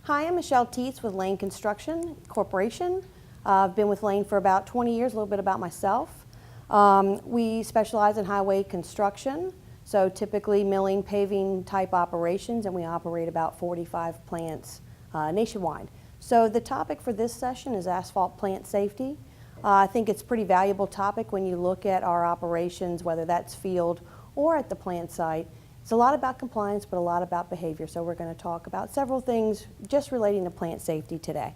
Hi, I'm Michelle Teets with Lane Construction Corporation. I've been with Lane for about 20 years, a little bit about myself. We specialize in highway construction, so typically milling, paving type operations, and we operate about 45 plants nationwide. So the topic for this session is asphalt plant safety. I think it's a pretty valuable topic when you look at our operations, whether that's field or at the plant site. It's a lot about compliance, but a lot about behavior. So we're going to talk about several things just relating to plant safety today.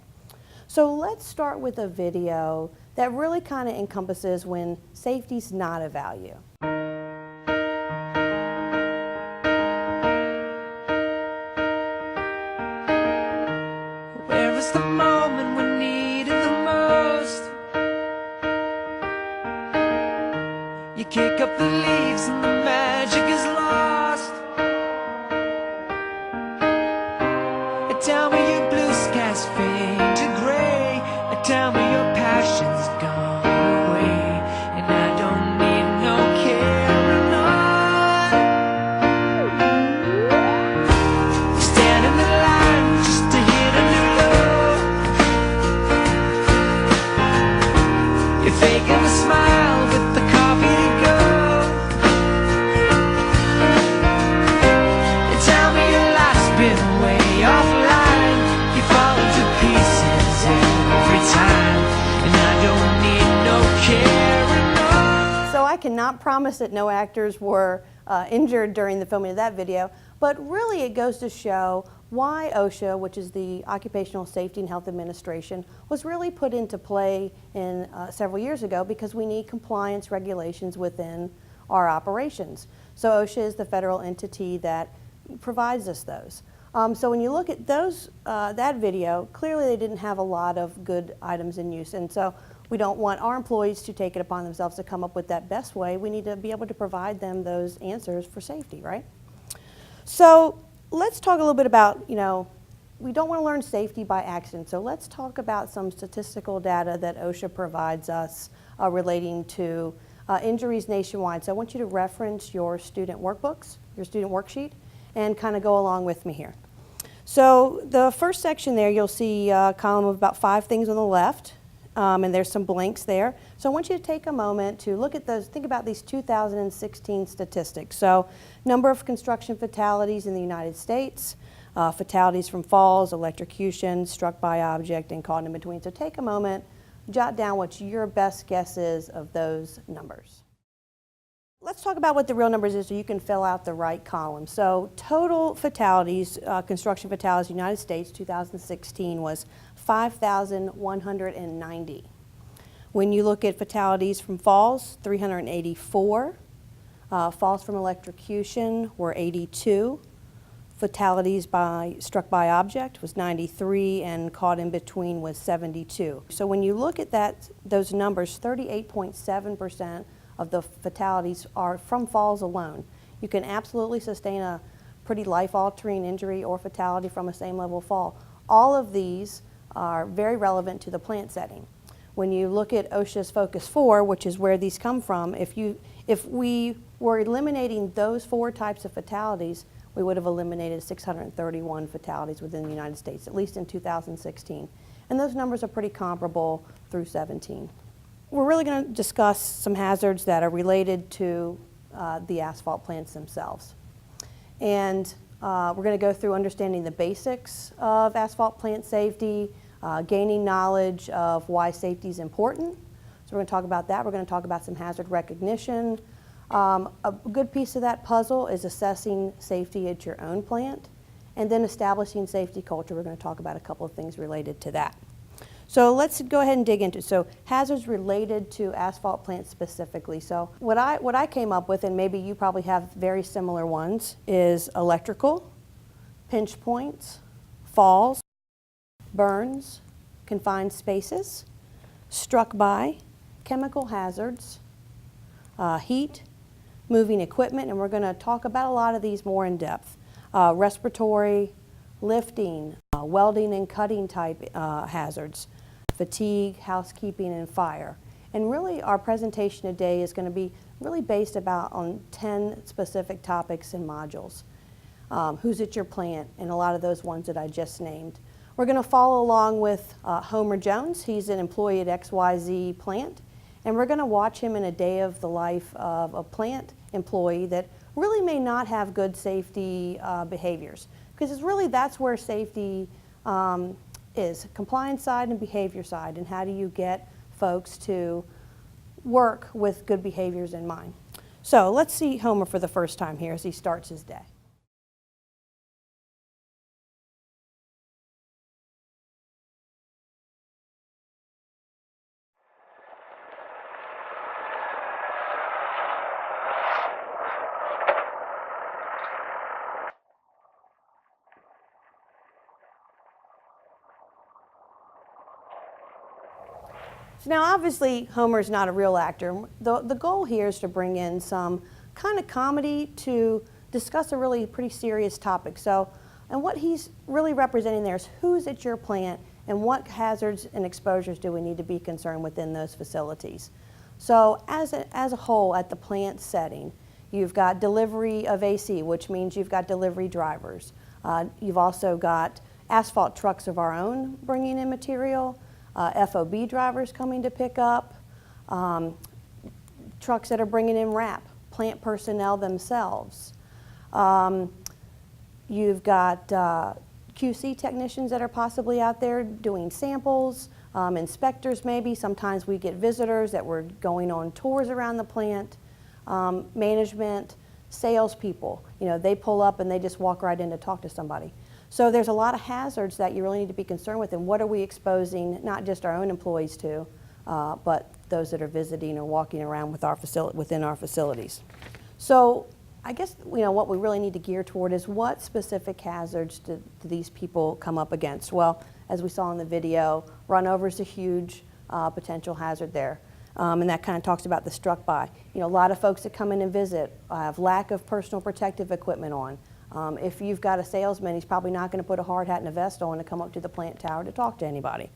So let's start with a video that really kind of encompasses when safety's not a value. Where is the moment we needed the most? You kick up the leaves and the magic is lost. Tell me your blue skies fade to gray. Tell me your passion's gone away, and I don't need no carrying on. Stand in the line just to hit a new low. You're faking the smile with the coffee to go. And tell me your life's been way offline. You fall into pieces every time, and I don't need no carrying on. So I cannot promise that no actors were injured during the filming of that video, but really it goes to show why OSHA, which is the Occupational Safety and Health Administration, was really put into play in several years ago, because we need compliance regulations within our operations. So OSHA is the federal entity that provides us those. So when you look at those, that video, clearly they didn't have a lot of good items in use, and so we don't want our employees to take it upon themselves to come up with that best way. We need to be able to provide them those answers for safety, right? So let's talk a little bit about, we don't want to learn safety by accident, so let's talk about some statistical data that OSHA provides us relating to injuries nationwide. So I want you to reference your student workbooks, your student worksheet, and kind of go along with me here. So the first section there, you'll see a column of about 5 things on the left, and there's some blanks there. So I want you to take a moment to look at those, think about these 2016 statistics. So number of construction fatalities in the United States, fatalities from falls, electrocution, struck by object, and caught in between. So take a moment, jot down what your best guess is of those numbers. Let's talk about what the real numbers is so you can fill out the right column. So total fatalities, construction fatalities in the United States, 2016 was 5,190. When you look at fatalities from falls, 384. Falls from electrocution were 82. Fatalities struck by object was 93, and caught in between was 72. So when you look at those numbers, 38.7% of the fatalities are from falls alone. You can absolutely sustain a pretty life-altering injury or fatality from a same level fall. All of these are very relevant to the plant setting. When you look at OSHA's Focus 4, which is where these come from, if we were eliminating those 4 types of fatalities, we would have eliminated 631 fatalities within the United States, at least in 2016. And those numbers are pretty comparable through 17. We're really going to discuss some hazards that are related to the asphalt plants themselves. And we're going to go through understanding the basics of asphalt plant safety, gaining knowledge of why safety is important. So we're going to talk about that. We're going to talk about some hazard recognition. A good piece of that puzzle is assessing safety at your own plant, and then establishing safety culture. We're going to talk about a couple of things related to that. So let's go ahead and dig into it. So hazards related to asphalt plants specifically. So what I came up with, and maybe you probably have very similar ones, is electrical, pinch points, falls, burns, confined spaces, struck by, chemical hazards, heat, moving equipment, and we're going to talk about a lot of these more in depth. Respiratory, lifting, welding and cutting type hazards, fatigue, housekeeping, and fire. And really our presentation today is going to be really based on 10 specific topics and modules. Who's at your plant, and a lot of those ones that I just named. We're going to follow along with Homer Jones. He's an employee at XYZ plant, and we're going to watch him in a day of the life of a plant employee that really may not have good safety behaviors, because it's really that's where safety is, compliance side and behavior side, and how do you get folks to work with good behaviors in mind. So let's see Homer for the first time here as he starts his day. So now obviously Homer's not a real actor. The goal here is to bring in some kind of comedy to discuss a really pretty serious topic. So, and what he's really representing there is who's at your plant and what hazards and exposures do we need to be concerned within those facilities. So as a whole at the plant setting, you've got delivery of AC, which means you've got delivery drivers. You've also got asphalt trucks of our own bringing in material. FOB drivers coming to pick up, trucks that are bringing in wrap, plant personnel themselves. You've got QC technicians that are possibly out there doing samples, inspectors maybe. Sometimes we get visitors that were going on tours around the plant, management, salespeople. You know, they pull up and they just walk right in to talk to somebody. So there's a lot of hazards that you really need to be concerned with, and what are we exposing not just our own employees to, but those that are visiting or walking around with within our facilities. So I guess what we really need to gear toward is what specific hazards do these people come up against? Well, as we saw in the video, runover is a huge potential hazard there. And that kind of talks about the struck by. A lot of folks that come in and visit have lack of personal protective equipment on. If you've got a salesman, he's probably not going to put a hard hat and a vest on to come up to the plant tower to talk to anybody.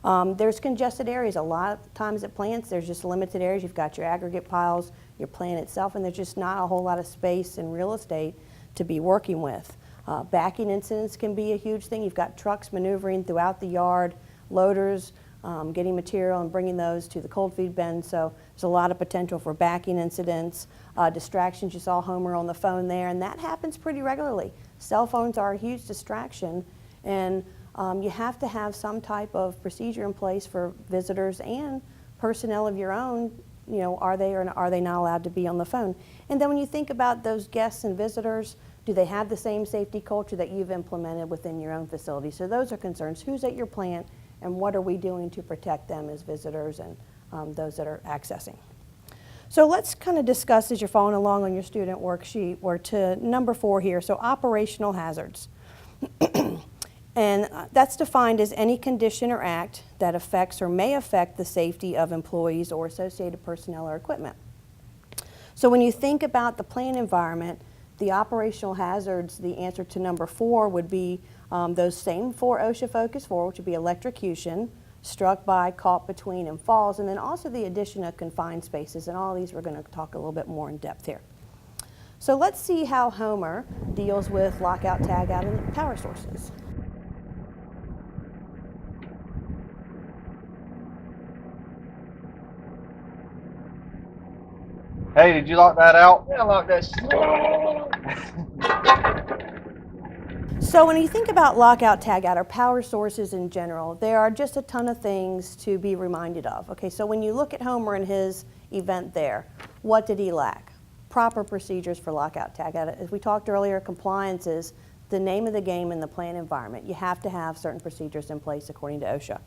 There's congested areas. A lot of times at plants, there's just limited areas. You've got your aggregate piles, your plant itself, and there's just not a whole lot of space and real estate to be working with. Backing incidents can be a huge thing. You've got trucks maneuvering throughout the yard, loaders getting material and bringing those to the cold feed bin, so there's a lot of potential for backing incidents. Distractions, you saw Homer on the phone there, and that happens pretty regularly. Cell phones are a huge distraction, and you have to have some type of procedure in place for visitors and personnel of your own. Are they or are they not allowed to be on the phone? And then when you think about those guests and visitors, do they have the same safety culture that you've implemented within your own facility? So those are concerns. Who's at your plant, and what are we doing to protect them as visitors and those that are accessing? So let's kind of discuss, as you're following along on your student worksheet, we're to number 4 here, so operational hazards. And that's defined as any condition or act that affects or may affect the safety of employees or associated personnel or equipment. So when you think about the plant environment, the operational hazards, the answer to number 4 would be those same 4 OSHA focus 4, which would be electrocution, struck by, caught between, and falls, and then also the addition of confined spaces, and all these we're going to talk a little bit more in depth here. So let's see how Homer deals with lockout, tagout, and power sources. Hey, did you lock that out? Yeah, lock that. So when you think about lockout, tagout, or power sources in general, there are just a ton of things to be reminded of. Okay, so when you look at Homer and his event there, what did he lack? Proper procedures for lockout, tagout. As we talked earlier, compliance is the name of the game in the plant environment. You have to have certain procedures in place according to OSHA.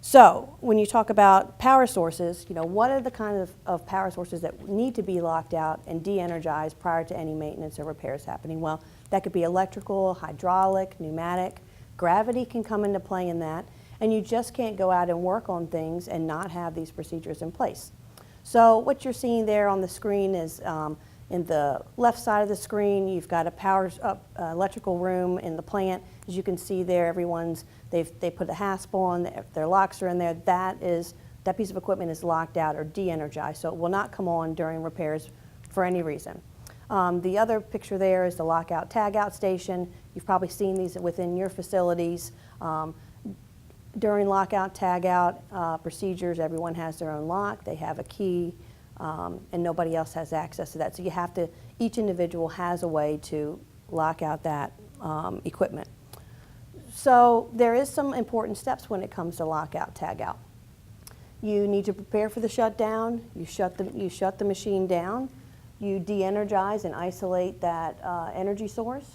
So when you talk about power sources, what are the kind of power sources that need to be locked out and de-energized prior to any maintenance or repairs happening? Well, that could be electrical, hydraulic, pneumatic. Gravity can come into play in that, and you just can't go out and work on things and not have these procedures in place. So what you're seeing there on the screen is in the left side of the screen, you've got a electrical room in the plant. As you can see there, they put a hasp on, their locks are in there. That piece of equipment is locked out or de-energized, so it will not come on during repairs for any reason. The other picture there is the lockout tagout station. You've probably seen these within your facilities. During lockout tagout procedures, everyone has their own lock. They have a key, and nobody else has access to that. So you have to, each individual has a way to lock out that equipment. So there is some important steps when it comes to lockout tagout. You need to prepare for the shutdown. You shut the machine down. You de-energize and isolate that energy source.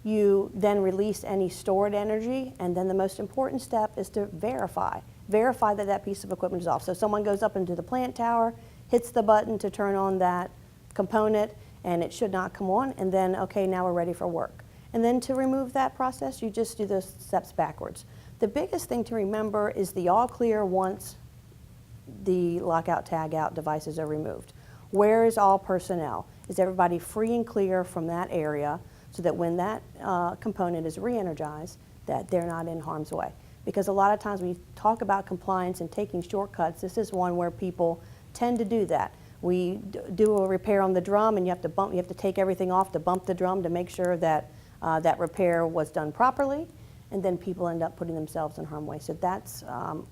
You then release any stored energy, and then the most important step is to verify. Verify that that piece of equipment is off. So someone goes up into the plant tower, hits the button to turn on that component, and it should not come on, and then, okay, now we're ready for work. And then to remove that process, you just do those steps backwards. The biggest thing to remember is the all clear once the lockout tagout devices are removed. Where is all personnel? Is everybody free and clear from that area so that when that component is re-energized, that they're not in harm's way? Because a lot of times when you talk about compliance and taking shortcuts, this is one where people tend to do that. We do a repair on the drum, and you have to take everything off to bump the drum to make sure that that repair was done properly, and then people end up putting themselves in harm's way. So that's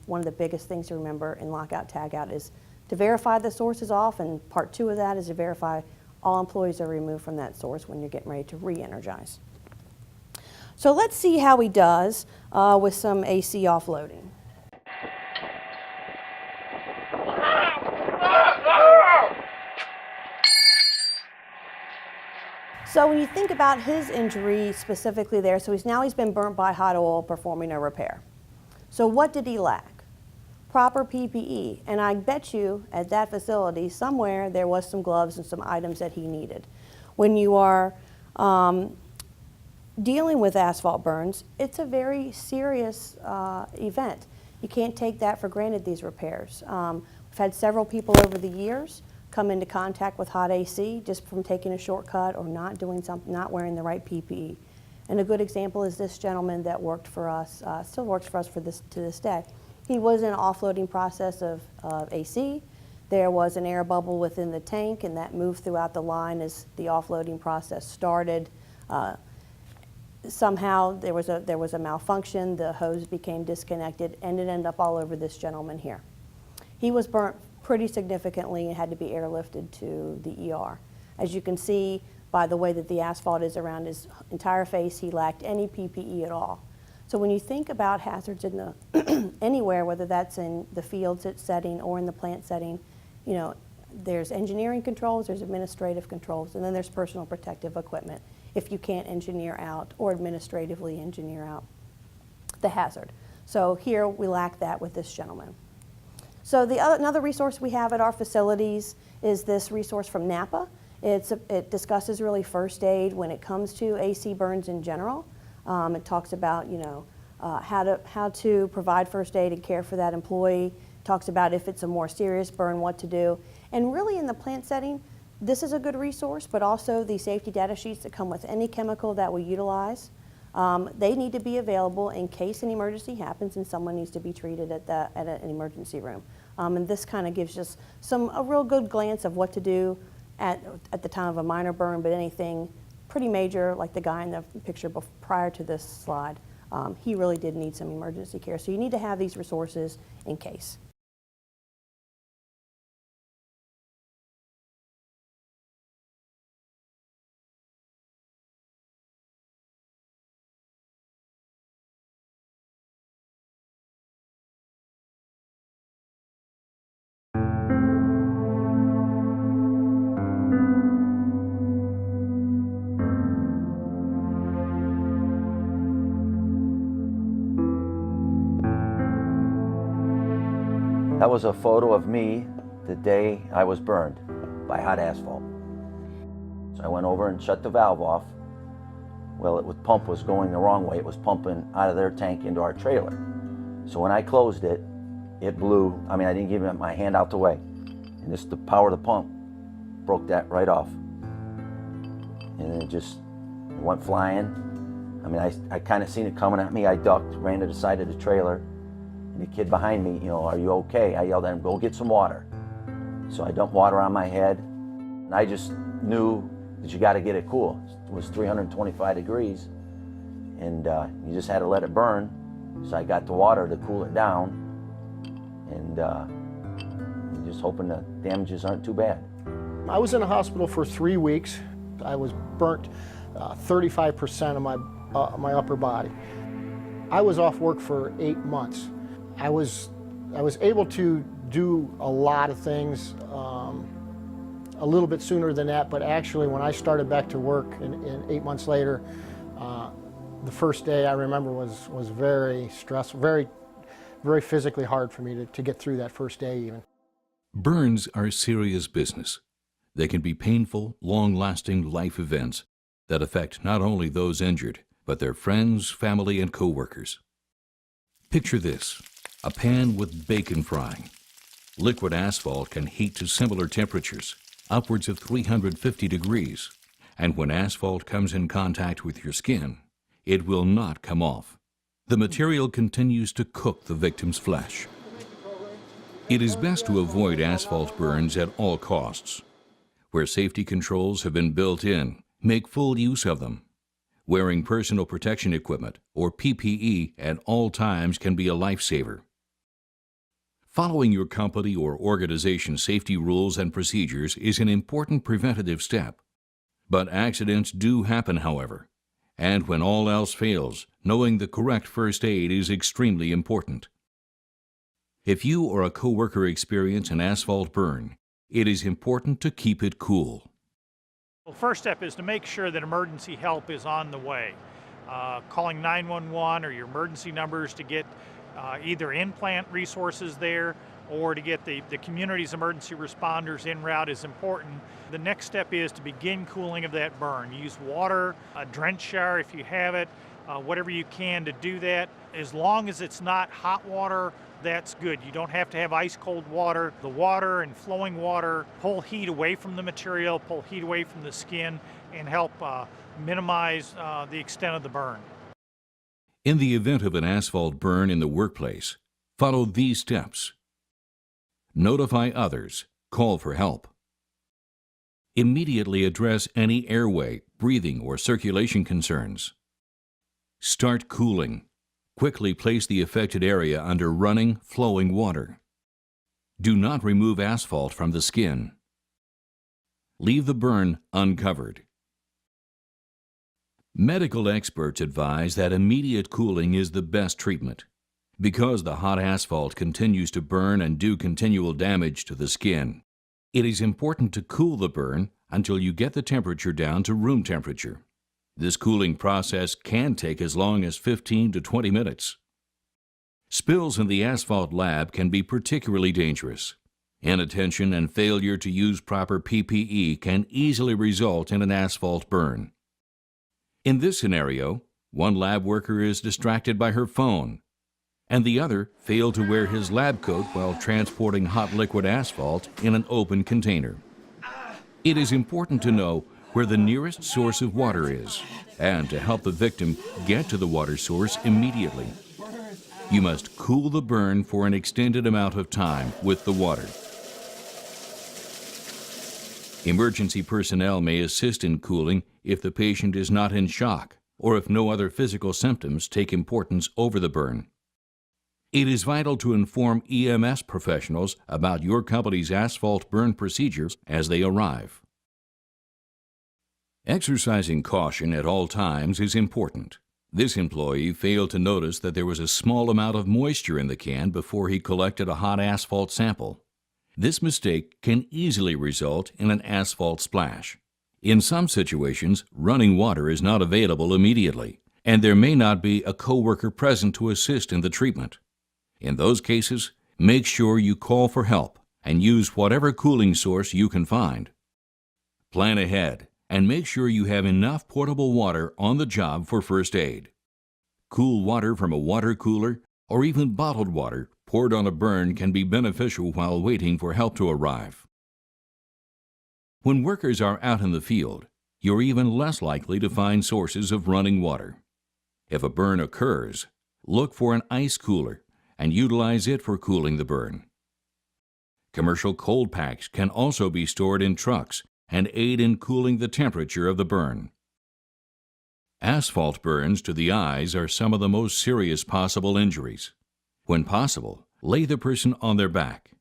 one of the biggest things to remember in lockout tagout is to verify the source is off, and part 2 of that is to verify all employees are removed from that source when you're getting ready to re-energize. So let's see how he does with some AC offloading. So when you think about his injury specifically there, so he's been burnt by hot oil performing a repair. So what did he lack? Proper PPE, and I bet you at that facility somewhere there was some gloves and some items that he needed. When you are dealing with asphalt burns, it's a very serious event. You can't take that for granted, these repairs. We've had several people over the years come into contact with hot AC just from taking a shortcut or not doing something, not wearing the right PPE. And a good example is this gentleman that worked for us, still works for us to this day. He was in an offloading process of AC. There was an air bubble within the tank, and that moved throughout the line as the offloading process started. Somehow there was a malfunction, the hose became disconnected, and it ended up all over this gentleman here. He was burnt pretty significantly and had to be airlifted to the ER. As you can see by the way that the asphalt is around his entire face, he lacked any PPE at all. So when you think about hazards in the anywhere, whether that's in the field setting or in the plant setting, you know, there's engineering controls, there's administrative controls, and then there's personal protective equipment if you can't engineer out or administratively engineer out the hazard. So here we lack that with this gentleman. So another resource we have at our facilities is this resource from NAPA. It discusses really first aid when it comes to AC burns in general. It talks about, you know, how to provide first aid and care for that employee. Talks about if it's a more serious burn, what to do. And really in the plant setting, this is a good resource, but also the safety data sheets that come with any chemical that we utilize. They need to be available in case an emergency happens and someone needs to be treated at an emergency room. And this kind of gives us a real good glance of what to do at the time of a minor burn, but anything pretty major, like the guy in the picture prior to this slide, he really did need some emergency care. So you need to have these resources in case. That was a photo of me the day I was burned by hot asphalt. So I went over and shut the valve off. Well, the pump was going the wrong way. It was pumping out of their tank into our trailer. So when I closed it, it blew. I mean, I didn't give my hand out the way. And just the power of the pump broke that right off. And then it went flying. I mean, I kind of seen it coming at me. I ducked, ran to the side of the trailer. And the kid behind me, you know, "Are you okay?" I yelled at him, "Go get some water." So I dumped water on my head. And I just knew because you got to get it cool. It was 325 degrees, and you just had to let it burn. So I got the water to cool it down, and I'm just hoping the damages aren't too bad. I was in a hospital for 3 weeks. I was burnt 35% of my upper body. I was off work for 8 months. I was able to do a lot of things a little bit sooner than that, but actually when I started back to work in 8 months later, the first day I remember was very stressful, very physically hard for me to get through that first day even. Burns are serious business. They can be painful, long-lasting life events that affect not only those injured, but their friends, family, and co-workers. Picture this: a pan with bacon frying. Liquid asphalt can heat to similar temperatures, upwards of 350 degrees, and when asphalt comes in contact with your skin, it will not come off. The material continues to cook the victim's flesh. It is best to avoid asphalt burns at all costs. Where safety controls have been built in, make full use of them. Wearing personal protection equipment, or PPE, at all times can be a lifesaver. Following your company or organization's safety rules and procedures is an important preventative step. But accidents do happen, however, and when all else fails, knowing the correct first aid is extremely important. If you or a coworker experience an asphalt burn, it is important to keep it cool. Well, first step is to make sure that emergency help is on the way. Calling 911 or your emergency numbers to get either in-plant resources there or to get the community's emergency responders en route is important. The next step is to begin cooling of that burn. Use water, a drench shower if you have it, whatever you can to do that. As long as it's not hot water, that's good. You don't have to have ice cold water. The water and flowing water pull heat away from the material, pull heat away from the skin, and help minimize the extent of the burn. In the event of an asphalt burn in the workplace, follow these steps. Notify others. Call for help. Immediately address any airway, breathing, or circulation concerns. Start cooling. Quickly place the affected area under running, flowing water. Do not remove asphalt from the skin. Leave the burn uncovered. Medical experts advise that immediate cooling is the best treatment. Because the hot asphalt continues to burn and do continual damage to the skin, it is important to cool the burn until you get the temperature down to room temperature. This cooling process can take as long as 15 to 20 minutes. Spills in the asphalt lab can be particularly dangerous. Inattention and failure to use proper PPE can easily result in an asphalt burn. In this scenario, one lab worker is distracted by her phone, and the other failed to wear his lab coat while transporting hot liquid asphalt in an open container. It is important to know where the nearest source of water is, and to help the victim get to the water source immediately. You must cool the burn for an extended amount of time with the water. Emergency personnel may assist in cooling if the patient is not in shock or if no other physical symptoms take importance over the burn. It is vital to inform EMS professionals about your company's asphalt burn procedures as they arrive. Exercising caution at all times is important. This employee failed to notice that there was a small amount of moisture in the can before he collected a hot asphalt sample. This mistake can easily result in an asphalt splash. In some situations, running water is not available immediately, and there may not be a coworker present to assist in the treatment. In those cases, make sure you call for help and use whatever cooling source you can find. Plan ahead and make sure you have enough portable water on the job for first aid. Cool water from a water cooler or even bottled water poured on a burn can be beneficial while waiting for help to arrive. When workers are out in the field, you're even less likely to find sources of running water. If a burn occurs, look for an ice cooler and utilize it for cooling the burn. Commercial cold packs can also be stored in trucks and aid in cooling the temperature of the burn. Asphalt burns to the eyes are some of the most serious possible injuries. When possible, lay the person on their back.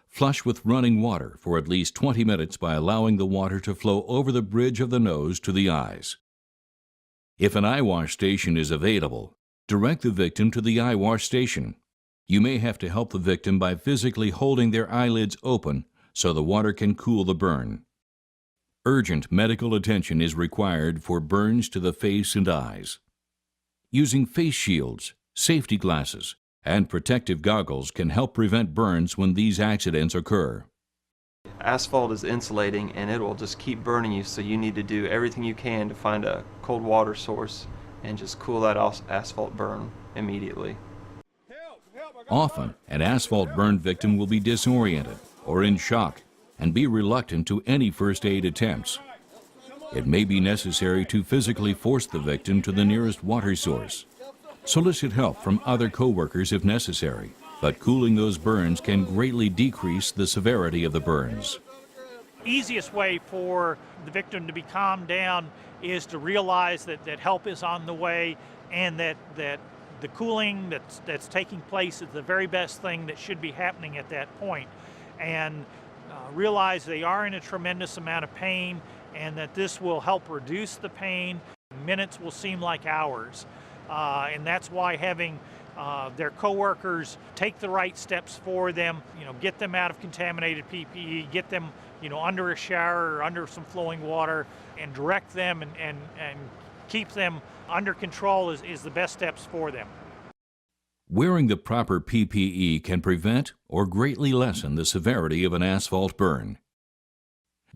Flush with running water for at least 20 minutes by allowing the water to flow over the bridge of the nose to the eyes. If an eye wash station is available, direct the victim to the eye wash station. You may have to help the victim by physically holding their eyelids open so the water can cool the burn. Urgent medical attention is required for burns to the face and eyes. Using face shields, safety glasses, and protective goggles can help prevent burns when these accidents occur. Asphalt is insulating and it will just keep burning you, so you need to do everything you can to find a cold water source and just cool that asphalt burn immediately. Often, an asphalt burn victim will be disoriented or in shock and be reluctant to any first aid attempts. It may be necessary to physically force the victim to the nearest water source. Solicit help from other co-workers if necessary, but cooling those burns can greatly decrease the severity of the burns. Easiest way for the victim to be calmed down is to realize that help is on the way, and that the cooling that's taking place is the very best thing that should be happening at that point. And realize they are in a tremendous amount of pain, and that this will help reduce the pain. Minutes will seem like hours. And that's why having their coworkers take the right steps for them, get them out of contaminated PPE, get them, under a shower or under some flowing water, and direct them and keep them under control is the best steps for them. Wearing the proper PPE can prevent or greatly lessen the severity of an asphalt burn.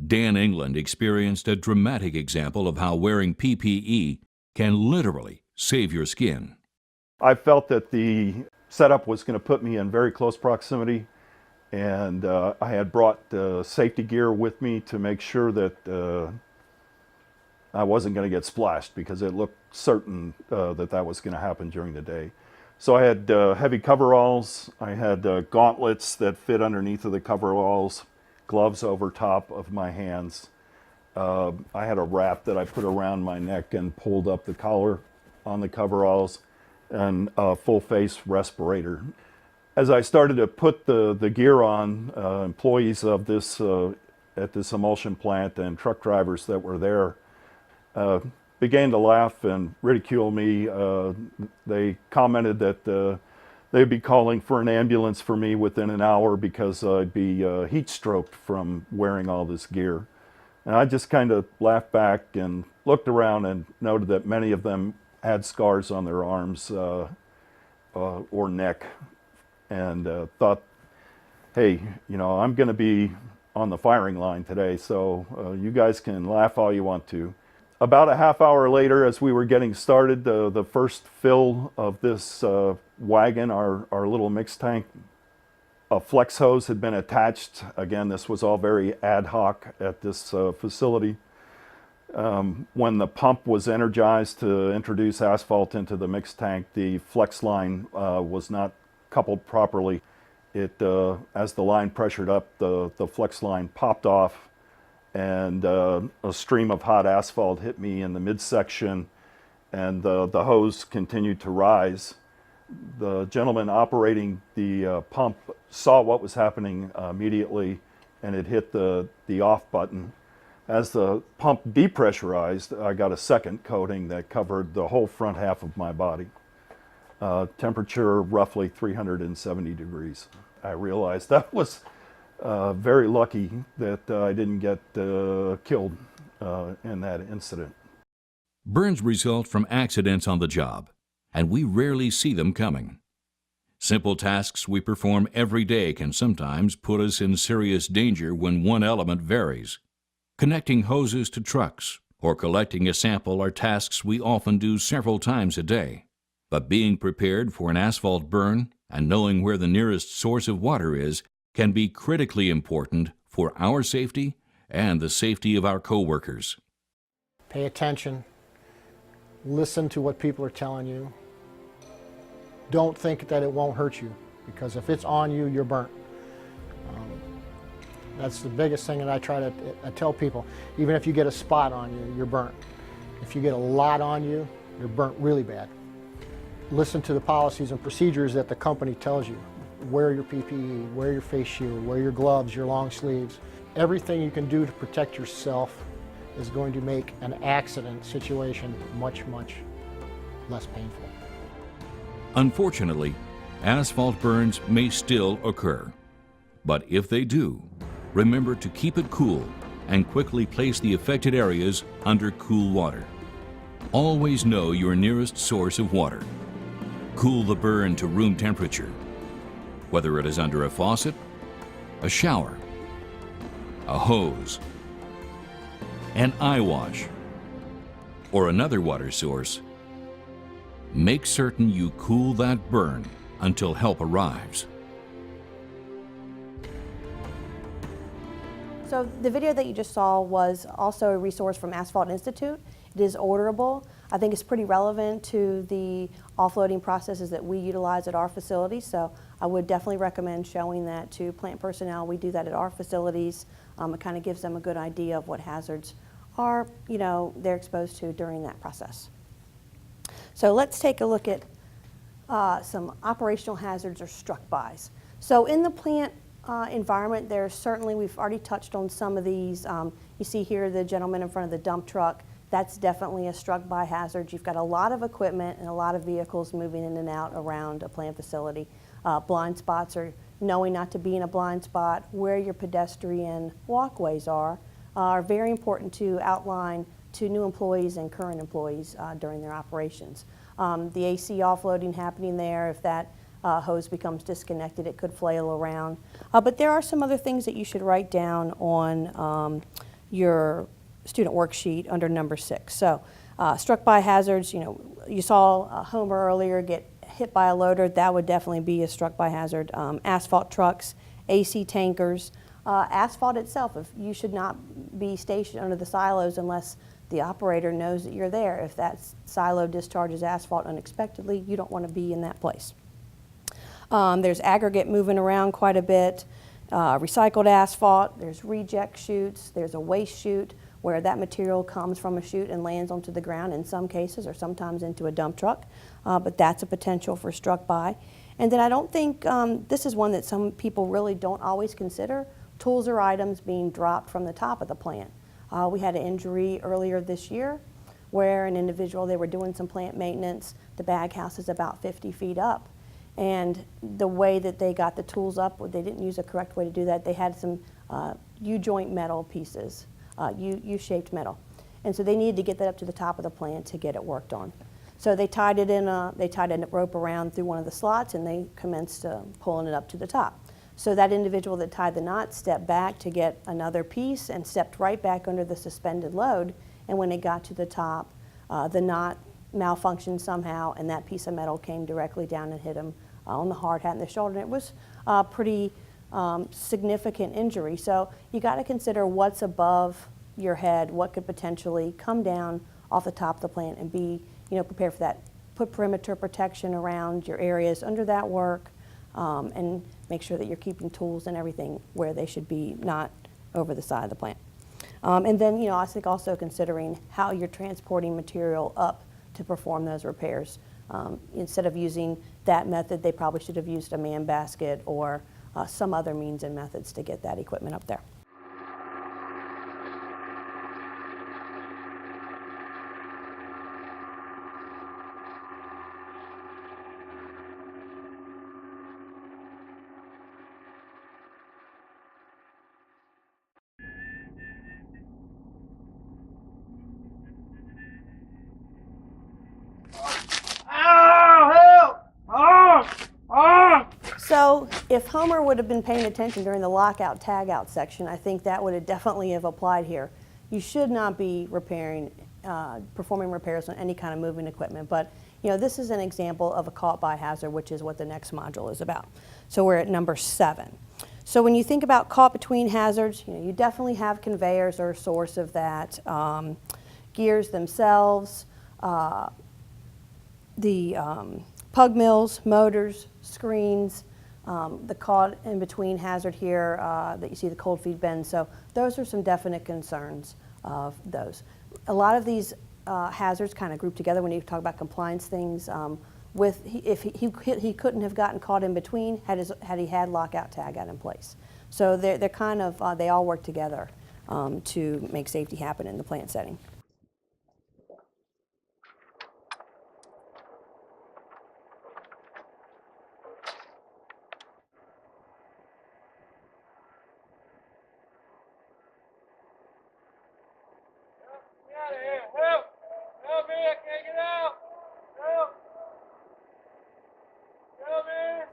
Dan England experienced a dramatic example of how wearing PPE can literally save your skin. I felt that the setup was going to put me in very close proximity, and I had brought safety gear with me to make sure that I wasn't going to get splashed, because it looked certain that was going to happen during the day. So I had heavy coveralls, I had gauntlets that fit underneath of the coveralls, gloves over top of my hands. I had a wrap that I put around my neck and pulled up the collar on the coveralls, and a full face respirator. As I started to put the gear on, employees of this at this emulsion plant and truck drivers that were there began to laugh and ridicule me. They commented that they'd be calling for an ambulance for me within an hour because I'd be heat stroked from wearing all this gear. And I just kind of laughed back and looked around and noted that many of them had scars on their arms or neck, and thought, hey, I'm going to be on the firing line today, so you guys can laugh all you want to. About a half hour later, as we were getting started, the first fill of this wagon, our little mix tank, a flex hose had been attached. Again, this was all very ad hoc at this facility. When the pump was energized to introduce asphalt into the mix tank, the flex line was not coupled properly. As the line pressured up, the flex line popped off, and a stream of hot asphalt hit me in the midsection, and the hose continued to rise. The gentleman operating the pump saw what was happening immediately, and it hit the off button. As the pump depressurized, I got a second coating that covered the whole front half of my body. Temperature roughly 370 degrees. I realized that was very lucky that I didn't get killed in that incident. Burns result from accidents on the job, and we rarely see them coming. Simple tasks we perform every day can sometimes put us in serious danger when one element varies. Connecting hoses to trucks or collecting a sample are tasks we often do several times a day. But being prepared for an asphalt burn and knowing where the nearest source of water is can be critically important for our safety and the safety of our coworkers. Pay attention. Listen to what people are telling you. Don't think that it won't hurt you, because if it's on you, you're burnt. That's the biggest thing that I try to tell people. Even if you get a spot on you, you're burnt. If you get a lot on you, you're burnt really bad. Listen to the policies and procedures that the company tells you. Wear your PPE, wear your face shield, wear your gloves, your long sleeves. Everything you can do to protect yourself is going to make an accident situation much, much less painful. Unfortunately, asphalt burns may still occur. But if they do, remember to keep it cool and quickly place the affected areas under cool water. Always know your nearest source of water. Cool the burn to room temperature, whether it is under a faucet, a shower, a hose, an eye wash, or another water source. Make certain you cool that burn until help arrives. So the video that you just saw was also a resource from Asphalt Institute. It is orderable. I think it's pretty relevant to the offloading processes that we utilize at our facilities, so I would definitely recommend showing that to plant personnel. We do that at our facilities. It kind of gives them a good idea of what hazards are, they're exposed to during that process. So let's take a look at some operational hazards or struck-bys. So in the plant environment, there's certainly, we've already touched on some of these. You see here the gentleman in front of the dump truck. That's definitely a struck-by hazard. You've got a lot of equipment and a lot of vehicles moving in and out around a plant facility. Blind spots are knowing not to be in a blind spot, where your pedestrian walkways are very important to outline to new employees and current employees during their operations. The AC offloading happening there, if that hose becomes disconnected, it could flail around. But there are some other things that you should write down on your student worksheet under number 6. So struck by hazards, you saw Homer earlier get hit by a loader. That would definitely be a struck by hazard. Asphalt trucks, AC tankers, asphalt itself. If you should not be stationed under the silos unless the operator knows that you're there. If that silo discharges asphalt unexpectedly, you don't want to be in that place. There's aggregate moving around quite a bit, recycled asphalt, there's reject chutes, there's a waste chute where that material comes from a chute and lands onto the ground in some cases, or sometimes into a dump truck, but that's a potential for struck by. And then I don't think, this is one that some people really don't always consider, tools or items being dropped from the top of the plant. We had an injury earlier this year where an individual, they were doing some plant maintenance, the bag house is about 50 feet up. And the way that they got the tools up, they didn't use a correct way to do that. They had some U-joint metal pieces, U-shaped metal. And so they needed to get that up to the top of the plant to get it worked on. So they tied it in they tied a rope around through one of the slots and they commenced pulling it up to the top. So that individual that tied the knot stepped back to get another piece and stepped right back under the suspended load. And when it got to the top, the knot malfunctioned somehow and that piece of metal came directly down and hit him on the hard hat and the shoulder. And it was a pretty significant injury. So you got to consider what's above your head, what could potentially come down off the top of the plant, and be prepared for that. Put perimeter protection around your areas under that work, and make sure that you're keeping tools and everything where they should be, not over the side of the plant. And then, I think also considering how you're transporting material up to perform those repairs. Instead of using that method, they probably should have used a man basket or some other means and methods to get that equipment up there. So if Homer would have been paying attention during the lockout tagout section, I think that would have definitely have applied here. You should not be performing repairs on any kind of moving equipment, but this is an example of a caught by hazard, which is what the next module is about. So we're at number 7. So when you think about caught between hazards, you definitely have conveyors or a source of that, gears themselves, the pug mills, motors, screens, the caught in between hazard here that you see the cold feed bins. So those are some definite concerns of those. A lot of these hazards kind of group together when you talk about compliance things. If he couldn't have gotten caught in between had he had lockout tagout in place. So they're kind of they all work together to make safety happen in the plant setting. Help me, I can't get out. Help. Help me.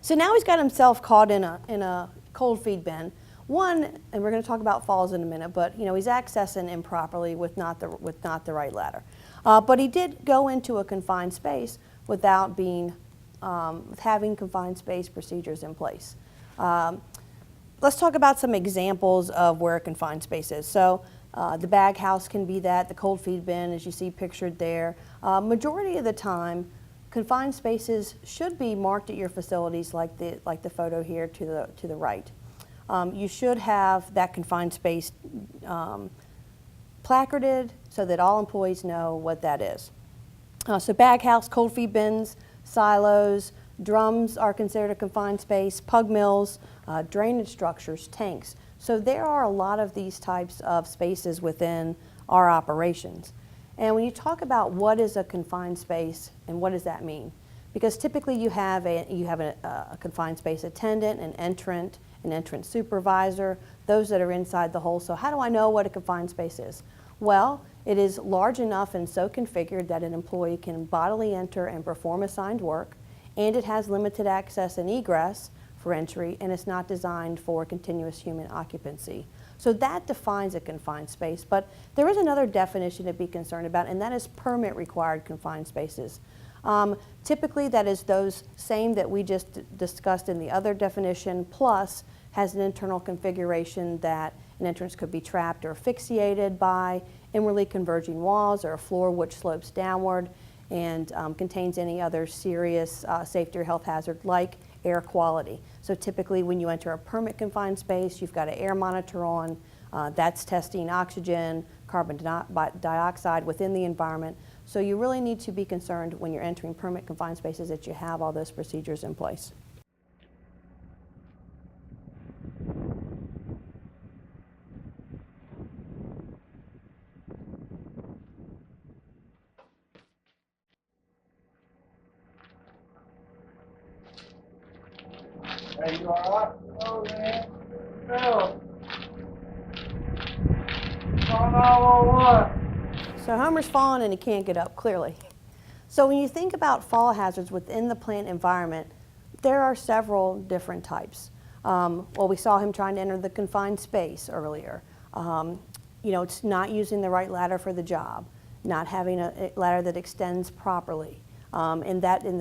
So now he's got himself caught in a cold feed bin. One, and we're going to talk about falls in a minute, but you know he's accessing improperly with not the right ladder. But he did go into a confined space without being having confined space procedures in place. Let's talk about some examples of where a confined space is. So the bag house can be that, the cold feed bin, as you see pictured there. Majority of the time, confined spaces should be marked at your facilities like the photo here to the right. You should have that confined space placarded so that all employees know what that is. So bag house, cold feed bins, silos, drums are considered a confined space, pug mills, drainage structures, tanks. So there are a lot of these types of spaces within our operations. And when you talk about what is a confined space and what does that mean? Because typically you have a confined space attendant, an entrant supervisor, those that are inside the hole. So how do I know what a confined space is? Well, it is large enough and so configured that an employee can bodily enter and perform assigned work, and it has limited access and egress for entry, and it's not designed for continuous human occupancy. So that defines a confined space, but there is another definition to be concerned about, and that is permit required confined spaces. Typically that is those same that we just discussed in the other definition, plus has an internal configuration that an entrance could be trapped or asphyxiated by inwardly converging walls or a floor which slopes downward and contains any other serious safety or health hazard like air quality. So typically when you enter a permit confined space, you've got an air monitor on, that's testing oxygen, carbon dioxide within the environment. So you really need to be concerned when you're entering permit confined spaces that you have all those procedures in place. Hey, you alright? Oh, man. Help. Call 911. So Homer's fallen and he can't get up, clearly. So when you think about fall hazards within the plant environment, there are several different types. Well, we saw him trying to enter the confined space earlier. It's not using the right ladder for the job, not having a ladder that extends properly. And that in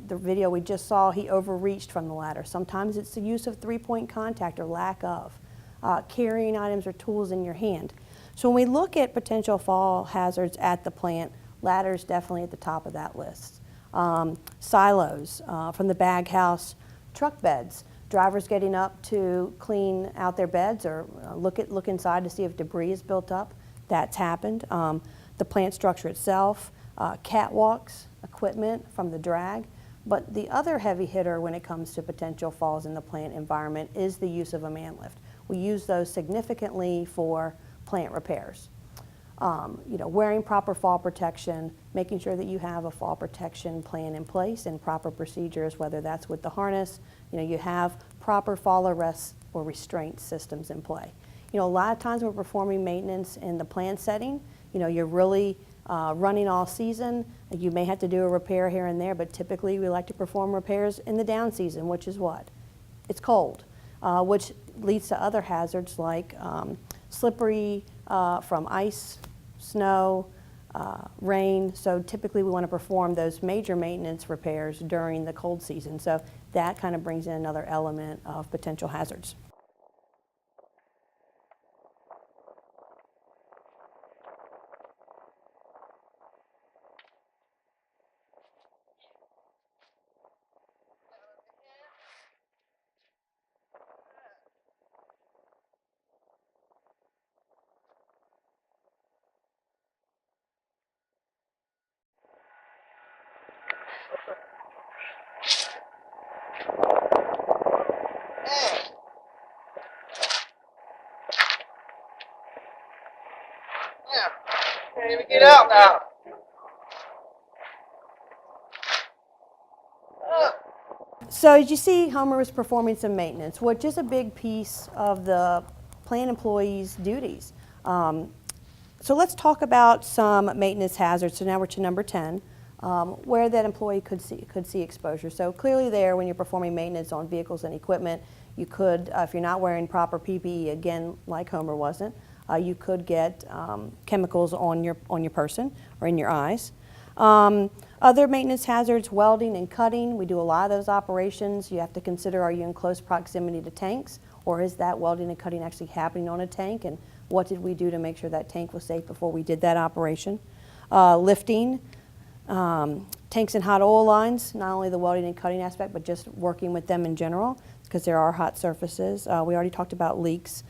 the video we just saw, he overreached from the ladder. Sometimes it's the use of three-point contact or lack of. Carrying items or tools in your hand. So when we look at potential fall hazards at the plant, ladders definitely at the top of that list. Silos from the bag house, truck beds, drivers getting up to clean out their beds or look inside to see if debris is built up. That's happened. The plant structure itself, catwalks, equipment from the drag. But the other heavy hitter when it comes to potential falls in the plant environment is the use of a man lift. We use those significantly for plant repairs. Wearing proper fall protection, making sure that you have a fall protection plan in place and proper procedures, whether that's with the harness, you have proper fall arrest or restraint systems in play. A lot of times we're performing maintenance in the plant setting, you're really running all season. You may have to do a repair here and there, but typically we like to perform repairs in the down season, which is what? It's cold, which leads to other hazards like slippery from ice, snow, rain. So typically we want to perform those major maintenance repairs during the cold season. So that kind of brings in another element of potential hazards. Can't even get out now. So as you see, Homer is performing some maintenance, which is a big piece of the plant employee's duties. So let's talk about some maintenance hazards. So now we're to number 10, where that employee could see exposure. So clearly there, when you're performing maintenance on vehicles and equipment, you could, if you're not wearing proper PPE, again, like Homer wasn't, you could get chemicals on your person or in your eyes. Other maintenance hazards, welding and cutting. We do a lot of those operations. You have to consider, are you in close proximity to tanks, or is that welding and cutting actually happening on a tank, and what did we do to make sure that tank was safe before we did that operation? Lifting, tanks and hot oil lines, not only the welding and cutting aspect, but just working with them in general, because there are hot surfaces. We already talked about leaks.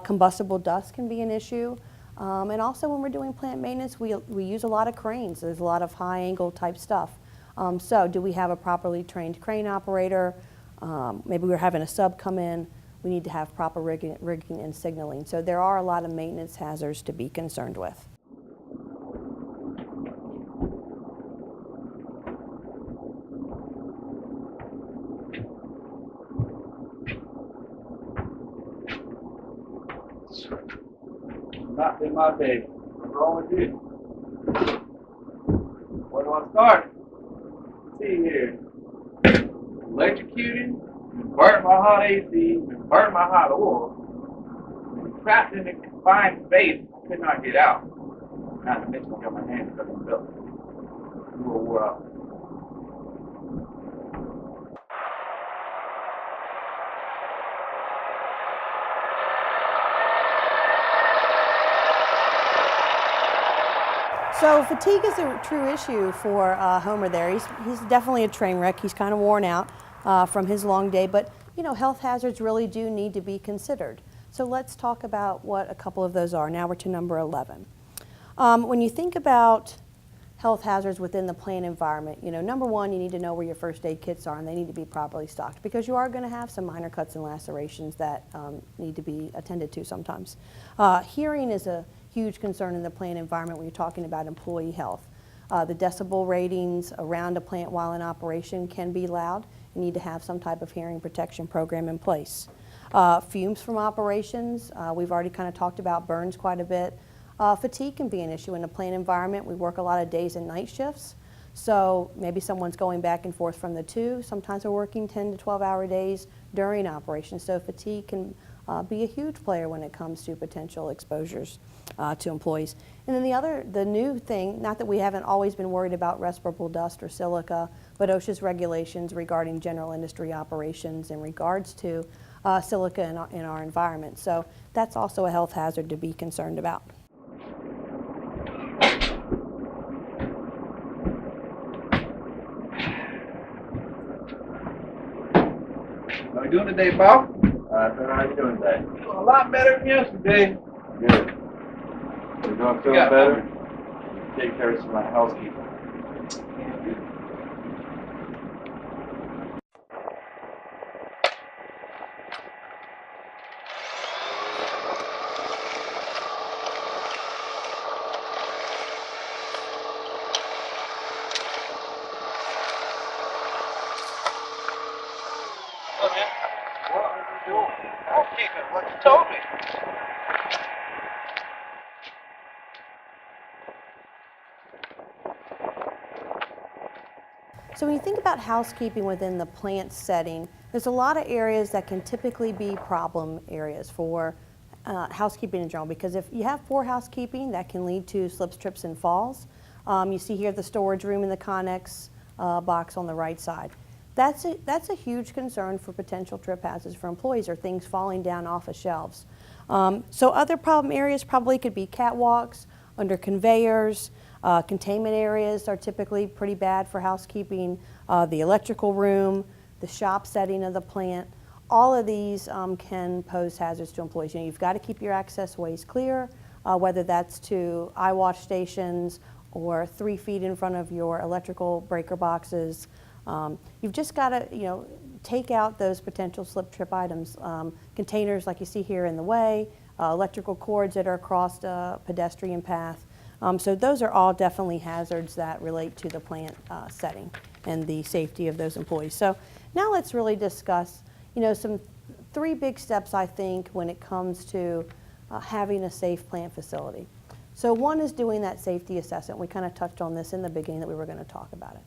Combustible dust can be an issue. And also when we're doing plant maintenance, we use a lot of cranes. There's a lot of high angle type stuff. So do we have a properly trained crane operator? Maybe we're having a sub come in. We need to have proper rigging and signaling. So there are a lot of maintenance hazards to be concerned with. Not been my day. What's wrong with you? Where do I start? Let's see here. Electrocuting, burnt my hot AC, burnt my hot oil. Trapped in a confined space, I could not get out. Not to mention I got my hands stuck in the belt. A little wore out. So fatigue is a true issue for Homer there. He's definitely a train wreck. He's kind of worn out from his long day, but you know, health hazards really do need to be considered. So let's talk about what a couple of those are. Now we're to number 11. When you think about health hazards within the plant environment, you know, number one, you need to know where your first aid kits are, and they need to be properly stocked, because you are going to have some minor cuts and lacerations that need to be attended to sometimes. Hearing is a huge concern in the plant environment when you're talking about employee health. The decibel ratings around a plant while in operation can be loud. You need to have some type of hearing protection program in place. Fumes from operations, we've already kind of talked about burns quite a bit. Fatigue can be an issue in the plant environment. We work a lot of days and night shifts, so maybe someone's going back and forth from the two. Sometimes we're working 10 to 12-hour days during operations, so fatigue can be a huge player when it comes to potential exposures to employees. And then the new thing, not that we haven't always been worried about respirable dust or silica, but OSHA's regulations regarding general industry operations in regards to silica in our environment. So that's also a health hazard to be concerned about. How you doing today, Bob? How you doing today? Doing a lot better than yesterday. Good. You doing feeling better? Take care of some of my housekeeping. Housekeeping, what you told me. So when you think about housekeeping within the plant setting, there's a lot of areas that can typically be problem areas for housekeeping in general, because if you have poor housekeeping, that can lead to slips, trips, and falls. You see here the storage room in the Connex box on the right side. That's a huge concern for potential trip hazards for employees, or things falling down off of shelves. So other problem areas probably could be catwalks, under conveyors. Containment areas are typically pretty bad for housekeeping. The electrical room, the shop setting of the plant, all of these can pose hazards to employees. You know, you've got to keep your access ways clear, whether that's to eye wash stations or 3 feet in front of your electrical breaker boxes. You've just got to, take out those potential slip trip items. Containers like you see here in the way, electrical cords that are across a pedestrian path. So those are all definitely hazards that relate to the plant setting and the safety of those employees. So now let's really discuss, some 3 big steps, I think, when it comes to having a safe plant facility. So one is doing that safety assessment. We kind of touched on this in the beginning that we were going to talk about it.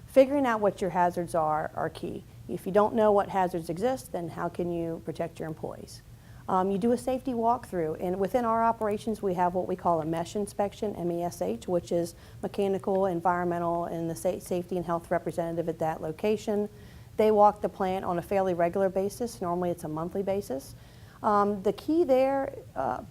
Figuring out what your hazards are key. If you don't know what hazards exist, then how can you protect your employees? You do a safety walkthrough, and within our operations we have what we call a MESH inspection, MESH, which is mechanical, environmental, and the safety and health representative at that location. They walk the plant on a fairly regular basis. Normally it's a monthly basis. The key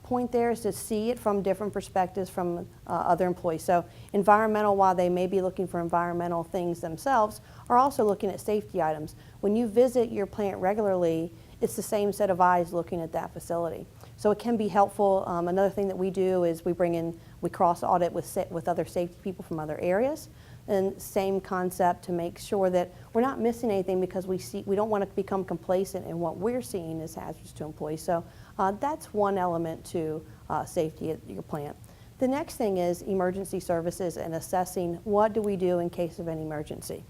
point there is to see it from different perspectives from other employees. So environmental, while they may be looking for environmental things themselves, are also looking at safety items. When you visit your plant regularly, it's the same set of eyes looking at that facility. So it can be helpful. Another thing that we do is we cross audit with other safety people from other areas. And same concept to make sure that we're not missing anything, because we don't want to become complacent in what we're seeing as hazards to employees. So that's one element to safety at your plant. The next thing is emergency services and assessing what do we do in case of an emergency.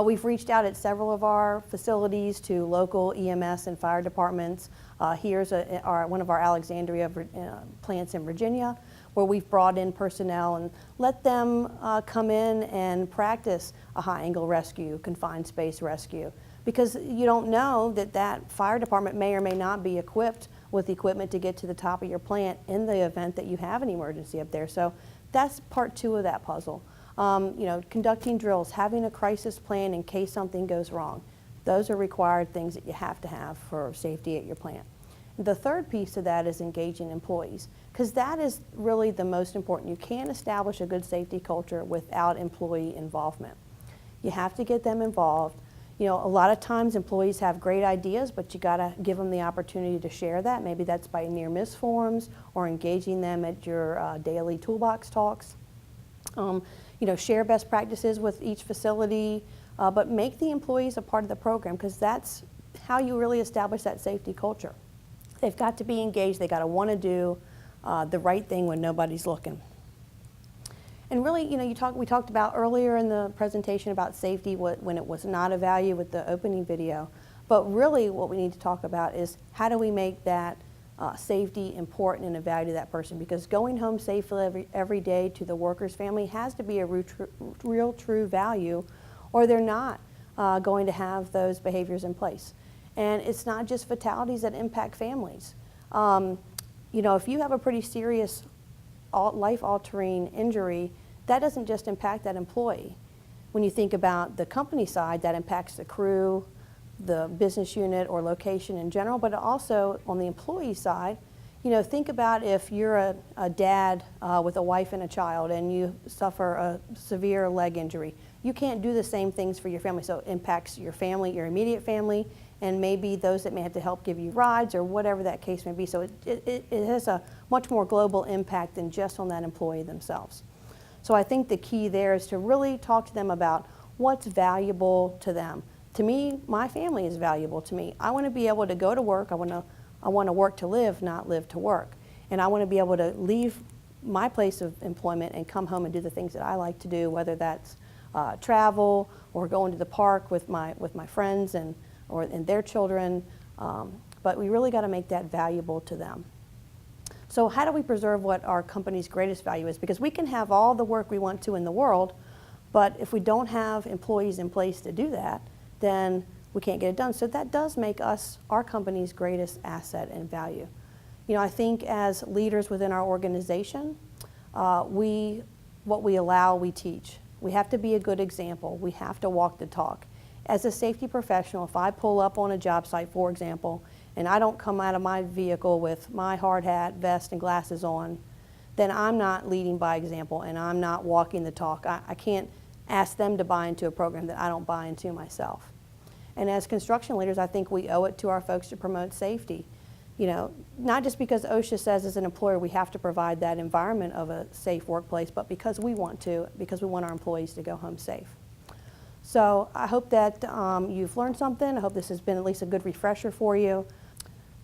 We've reached out at several of our facilities to local EMS and fire departments. Here's one of our Alexandria plants in Virginia, where we've brought in personnel and let them come in and practice a high-angle rescue, confined space rescue. Because you don't know that fire department may or may not be equipped with equipment to get to the top of your plant in the event that you have an emergency up there. So that's part 2 of that puzzle. Conducting drills, having a crisis plan in case something goes wrong. Those are required things that you have to have for safety at your plant. The third piece of that is engaging employees, because that is really the most important. You can't establish a good safety culture without employee involvement. You have to get them involved. A lot of times employees have great ideas, but you got to give them the opportunity to share that. Maybe that's by near-miss forums or engaging them at your daily toolbox talks. Share best practices with each facility, but make the employees a part of the program, because that's how you really establish that safety culture. They've got to be engaged. They got to want to do the right thing when nobody's looking. And really, we talked about earlier in the presentation about safety when it was not a value with the opening video. But really, what we need to talk about is how do we make that safety important and a value to that person, because going home safely every day to the worker's family has to be a real true value, or they're not going to have those behaviors in place. And it's not just fatalities that impact families. If you have a pretty serious life-altering injury, that doesn't just impact that employee. When you think about the company side, that impacts the crew, the business unit or location in general, but also on the employee side, think about if you're a dad with a wife and a child and you suffer a severe leg injury. You can't do the same things for your family, so it impacts your family, your immediate family, and maybe those that may have to help give you rides or whatever that case may be. So it has a much more global impact than just on that employee themselves. So I think the key there is to really talk to them about what's valuable to them. To me, my family is valuable to me. I want to be able to go to work. I want to work to live, not live to work. And I want to be able to leave my place of employment and come home and do the things that I like to do, whether that's travel or going to the park with my friends and their children. But we really got to make that valuable to them. So how do we preserve what our company's greatest value is? Because we can have all the work we want to in the world, but if we don't have employees in place to do that, then we can't get it done. So that does make us our company's greatest asset and value. I think as leaders within our organization, what we allow, we teach. We have to be a good example. We have to walk the talk. As a safety professional, if I pull up on a job site, for example, and I don't come out of my vehicle with my hard hat, vest, and glasses on, then I'm not leading by example and I'm not walking the talk. I can't ask them to buy into a program that I don't buy into myself. And as construction leaders, I think we owe it to our folks to promote safety. Not just because OSHA says as an employer we have to provide that environment of a safe workplace, but because we want to, because we want our employees to go home safe. So I hope that you've learned something. I hope this has been at least a good refresher for you.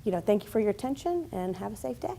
Thank you for your attention and have a safe day.